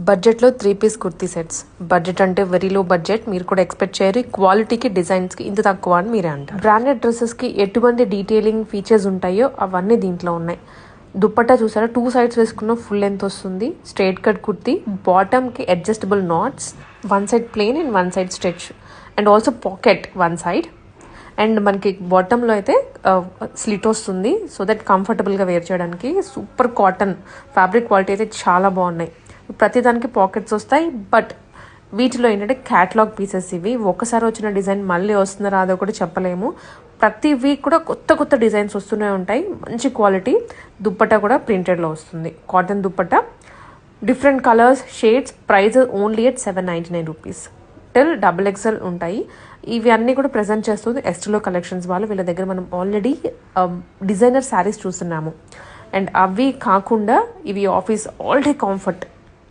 బడ్జెట్లో 3-పీస్ kurti sets. Budget అంటే very low budget. మీరు కూడా ఎక్స్పెక్ట్ చేయరు క్వాలిటీకి డిజైన్స్కి ఇంత తక్కువ అని మీరే అంటారు. బ్రాండెడ్ డ్రెస్సెస్కి ఎటువంటి డీటెయిలింగ్ ఫీచర్స్ ఉంటాయో అవన్నీ దీంట్లో ఉన్నాయి. దుప్పట్టా చూసారా, 2 sides వేసుకున్న ఫుల్ లెంత్ వస్తుంది. స్ట్రైట్ కట్ కుర్తీ, బాటమ్కి adjustable knots, 1 side plain and 1 side stretch and also pocket 1 side. And మనకి బాటంలో అయితే స్లిట్ వస్తుంది సో దట్ కంఫర్టబుల్గా వేర్ చేయడానికి. సూపర్ కాటన్ ఫ్యాబ్రిక్ క్వాలిటీ అయితే చాలా బాగున్నాయి. ప్రతిదానికి పాకెట్స్ వస్తాయి. బట్ వీటిలో ఏంటంటే క్యాటలాగ్ పీసెస్ ఇవి. ఒకసారి వచ్చిన డిజైన్ మళ్ళీ వస్తుందో రాదో కూడా చెప్పలేము. ప్రతి వీక్ కూడా కొత్త కొత్త డిజైన్స్ వస్తూనే ఉంటాయి. మంచి క్వాలిటీ. దుప్పట్టా కూడా ప్రింటెడ్లో వస్తుంది. Cotton dupatta, different colours, shades. Price only at 799 rupees till XXL ఉంటాయి. ఇవి అన్నీ కూడా ప్రజెంట్ చేస్తుంది ఎస్టలో కలెక్షన్స్ వాళ్ళు. వీళ్ళ దగ్గర మనం ఆల్రెడీ డిజైనర్ శారీస్ చూస్తున్నాము. అండ్ అవి కాకుండా ఇవి ఆఫీస్ ఆల్ డే కంఫర్ట్